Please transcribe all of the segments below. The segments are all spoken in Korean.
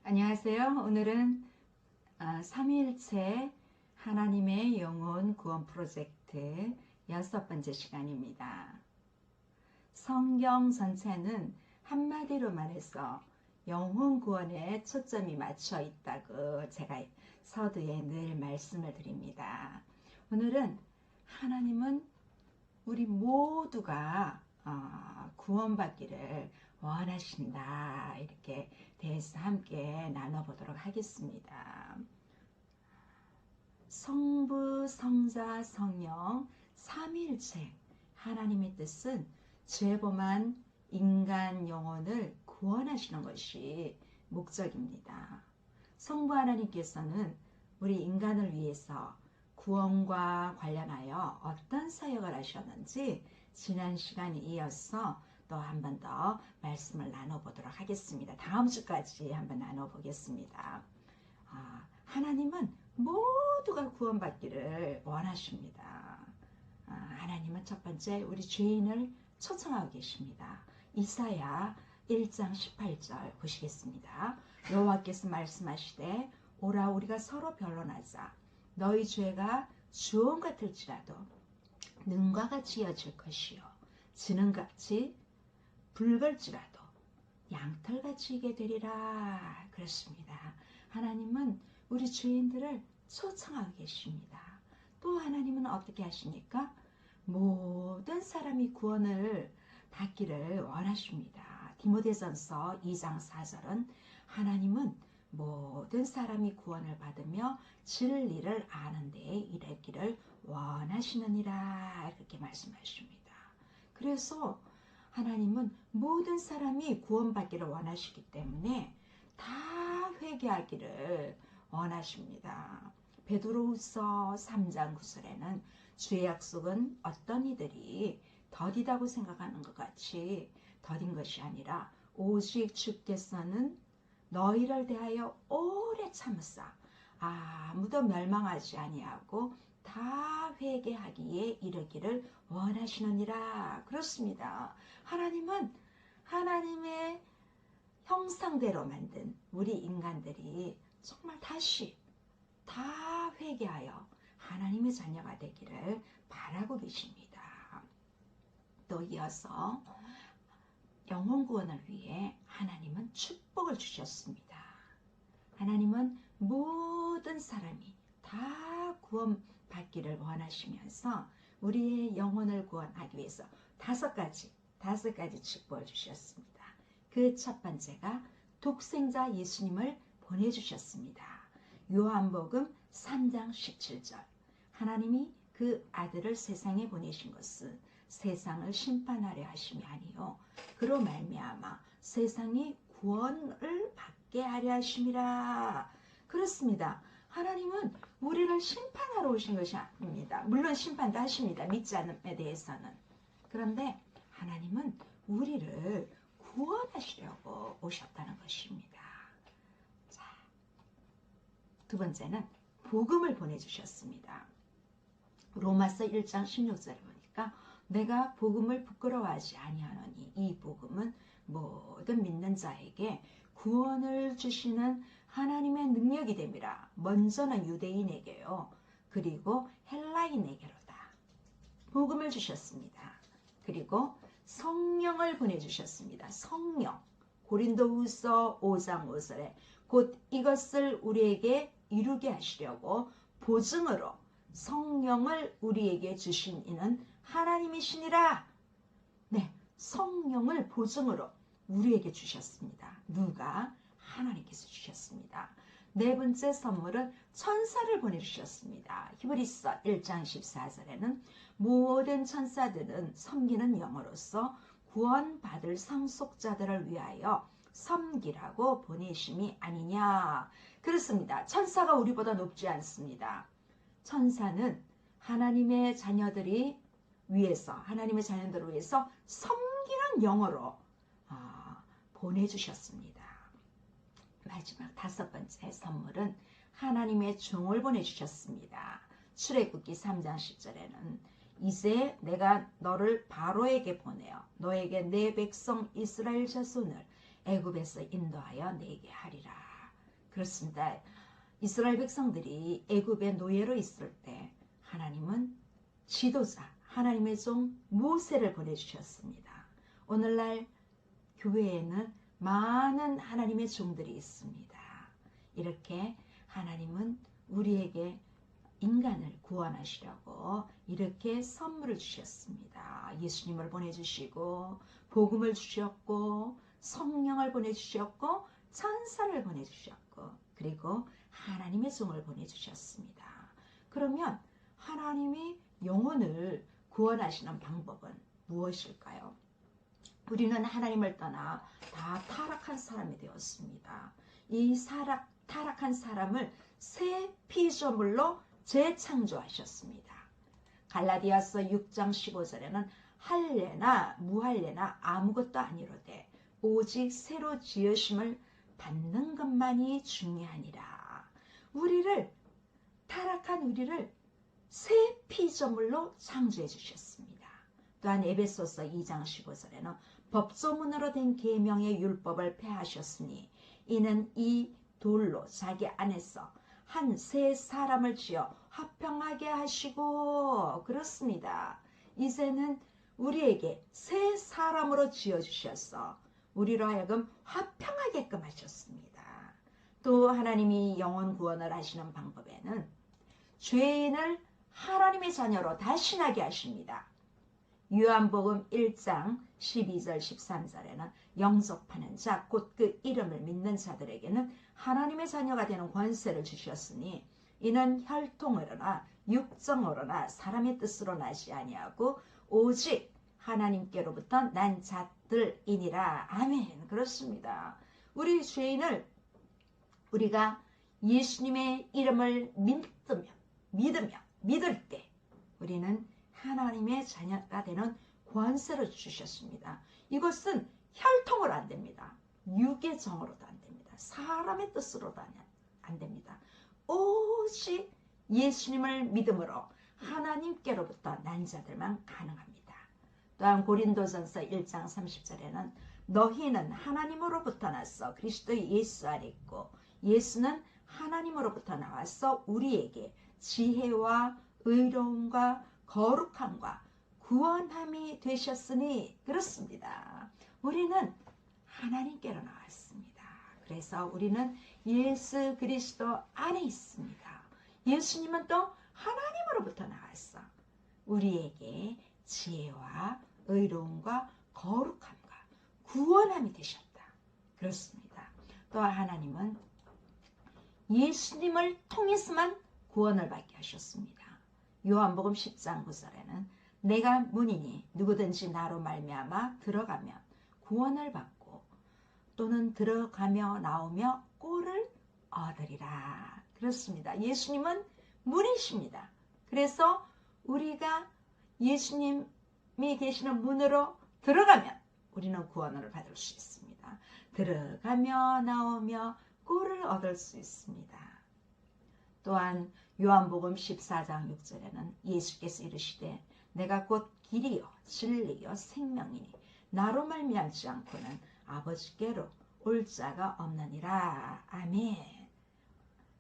안녕하세요. 오늘은 삼위일체 하나님의 영혼 구원 프로젝트 6번째 시간입니다. 성경 전체는 한마디로 말해서 영혼 구원에 초점이 맞춰 있다고 제가 서두에 늘 말씀을 드립니다. 오늘은 하나님은 우리 모두가 구원받기를 원하신다, 이렇게 대해서 함께 나눠보도록 하겠습니다. 성부, 성자, 성령 삼위일체 하나님의 뜻은 죄범한 인간 영혼을 구원하시는 것이 목적입니다. 성부 하나님께서는 우리 인간을 위해서 구원과 관련하여 어떤 사역을 하셨는지 지난 시간에 이어서 또 한 번 더 말씀을 나눠보도록 하겠습니다. 다음 주까지 한번 나눠보겠습니다. 하나님은 모두가 구원받기를 원하십니다. 하나님은 첫 번째 우리 죄인을 초청하고 계십니다. 이사야 1장 18절 보시겠습니다. 여호와께서 말씀하시되 오라 우리가 서로 변론하자. 너희 죄가 주홍 같을지라도 능과 같이 이어질 것이요 지능같이 붉을지라도 양털같이 이게 되리라. 그렇습니다. 하나님은 우리 죄인들을 초청하고 계십니다. 또 하나님은 어떻게 하십니까? 모든 사람이 구원을 받기를 원하십니다. 디모데전서 2장 4절은 하나님은 모든 사람이 구원을 받으며 진리를 아는 데에 이르기를 원하시느니라, 그렇게 말씀하십니다. 그래서 하나님은 모든 사람이 구원받기를 원하시기 때문에 다 회개하기를 원하십니다. 베드로후서 3장 9절에는 주의 약속은 어떤 이들이 더디다고 생각하는 것 같이 더딘 것이 아니라 오직 주께서는 너희를 대하여 오래 참으사 아무도 멸망하지 아니하고 다 회개하기에 이르기를 원하시느니라. 그렇습니다. 하나님은 하나님의 형상대로 만든 우리 인간들이 정말 다시 다 회개하여 하나님의 자녀가 되기를 바라고 계십니다. 또 이어서 영혼 구원을 위해 하나님은 축복을 주셨습니다. 하나님은 모든 사람이 다 구원받기를 원하시면서 우리의 영혼을 구원하기 위해서 다섯 가지 축복을 주셨습니다. 그 첫 번째가 독생자 예수님을 보내주셨습니다. 요한복음 3장 17절 하나님이 그 아들을 세상에 보내신 것은 세상을 심판하려 하심이 아니요 그로 말미암아 세상이 구원을 받게 하려 하심이라. 그렇습니다. 하나님은 우리를 심판하러 오신 것이 아닙니다. 물론 심판도 하십니다. 믿지 않음에 대해서는. 그런데 하나님은 우리를 구원하시려고 오셨다는 것입니다. 자, 두 번째는 복음을 보내주셨습니다. 로마서 1장 16절에 보니까 내가 복음을 부끄러워하지 아니하노니 이 복음은 모든 믿는 자에게 구원을 주시는 하나님의 능력이 됨이라. 먼저는 유대인에게요 그리고 헬라인에게로다. 복음을 주셨습니다. 그리고 성령을 보내주셨습니다. 성령 고린도후서 5장 5절에 곧 이것을 우리에게 이루게 하시려고 보증으로 성령을 우리에게 주신 이는 하나님이시니라. 네, 성령을 보증으로 우리에게 주셨습니다. 누가? 하나님께서 주셨습니다. 네 번째 선물은 천사를 보내주셨습니다. 히브리서 1장 14절에는 모든 천사들은 섬기는 영으로서 구원받을 상속자들을 위하여 섬기라고 보내심이 아니냐. 그렇습니다. 천사가 우리보다 높지 않습니다. 천사는 하나님의 자녀들을 위해서 섬기는 영으로 보내주셨습니다. 마지막 다섯 번째 선물은 하나님의 종을 보내주셨습니다. 출애굽기 3장 10절에는 이제 내가 너를 바로에게 보내어 너에게 내 백성 이스라엘 자손을 애굽에서 인도하여 내게 하리라. 그렇습니다. 이스라엘 백성들이 애굽의 노예로 있을 때 하나님은 지도자, 하나님의 종 모세를 보내주셨습니다. 오늘날 교회에는 많은 하나님의 종들이 있습니다. 이렇게 하나님은 우리에게 인간을 구원하시려고 이렇게 선물을 주셨습니다. 예수님을 보내주시고 복음을 주셨고 성령을 보내주셨고 천사를 보내주셨고 그리고 하나님의 종을 보내주셨습니다. 그러면 하나님이 영혼을 구원하시는 방법은 무엇일까요? 우리는 하나님을 떠나 다 타락한 사람이 되었습니다. 이 타락한 사람을 새 피조물로 재창조하셨습니다. 갈라디아서 6장 15절에는 할례나 무할례나 아무것도 아니로되 오직 새로 지으심을 받는 것만이 중요하니라. 타락한 우리를 새 피조물로 창조해 주셨습니다. 또한 에베소서 2장 15절에는 법조문으로 된 계명의 율법을 폐하셨으니 이는 이 돌로 자기 안에서 한 새 사람을 지어 화평하게 하시고 그렇습니다. 이제는 우리에게 새 사람으로 지어주셔서 우리로 하여금 화평하게끔 하셨습니다. 또 하나님이 영혼 구원을 하시는 방법에는 죄인을 하나님의 자녀로 다신하게 하십니다. 요한복음 1장 12절 13절에는 영접하는 자 곧 그 이름을 믿는 자들에게는 하나님의 자녀가 되는 권세를 주셨으니 이는 혈통으로나 육정으로나 사람의 뜻으로 나지 아니하고 오직 하나님께로부터 난 자들이니라. 아멘. 그렇습니다. 우리 죄인을 우리가 예수님의 이름을 믿을 때 우리는 하나님의 자녀가 되는 권세를 주셨습니다. 이것은 혈통으로 안 됩니다. 육의 정으로도 안 됩니다. 사람의 뜻으로도 안 됩니다. 오직 예수님을 믿음으로 하나님께로부터 난 자들만 가능합니다. 또한 고린도전서 1장 30절에는 너희는 하나님으로부터 나서 그리스도 예수 안에 있고 예수는 하나님으로부터 나와서 우리에게 지혜와 의로움과 거룩함과 구원함이 되셨으니 그렇습니다. 우리는 하나님께로 나왔습니다. 그래서 우리는 예수 그리스도 안에 있습니다. 예수님은 또 하나님으로부터 나왔어 우리에게 지혜와 의로움과 거룩함과 구원함이 되셨다. 그렇습니다. 또 하나님은 예수님을 통해서만 구원을 받게 하셨습니다. 요한복음 10장 9절에는 내가 문이니 누구든지 나로 말미암아 들어가면 구원을 받고 또는 들어가며 나오며 꼴을 얻으리라. 그렇습니다. 예수님은 문이십니다. 그래서 우리가 예수님이 계시는 문으로 들어가면 우리는 구원을 받을 수 있습니다. 들어가며 나오며 꼴을 얻을 수 있습니다. 또한 요한복음 14장 6절에는 예수께서 이르시되 내가 곧 길이요 진리요 생명이니 나로 말미암지 않고는 아버지께로 올 자가 없느니라. 아멘.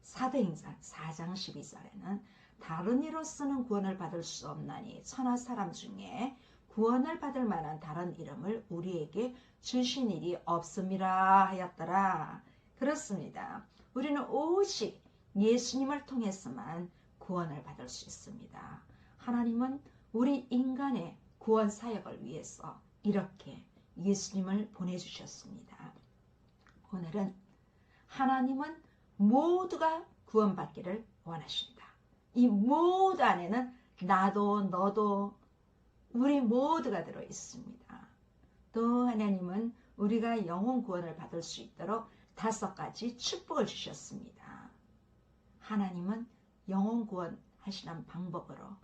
사도행전 4장 12절에는 다른 이로서는 구원을 받을 수 없나니 천하 사람 중에 구원을 받을 만한 다른 이름을 우리에게 주신 일이 없음이라 하였더라. 그렇습니다. 우리는 오직 예수님을 통해서만 구원을 받을 수 있습니다. 하나님은 우리 인간의 구원 사역을 위해서 이렇게 예수님을 보내주셨습니다. 오늘은 하나님은 모두가 구원받기를 원하십니다. 이 모두 안에는 나도 너도 우리 모두가 들어있습니다. 또 하나님은 우리가 영혼 구원을 받을 수 있도록 5가지 축복을 주셨습니다. 하나님은 영혼 구원하시는 방법으로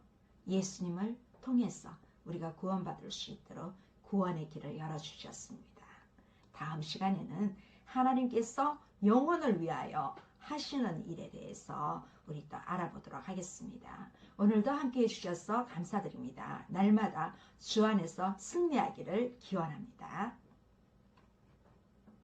예수님을 통해서 우리가 구원받을 수 있도록 구원의 길을 열어주셨습니다. 다음 시간에는 하나님께서 영혼을 위하여 하시는 일에 대해서 우리 또 알아보도록 하겠습니다. 오늘도 함께해 주셔서 감사드립니다. 날마다 주 안에서 승리하기를 기원합니다.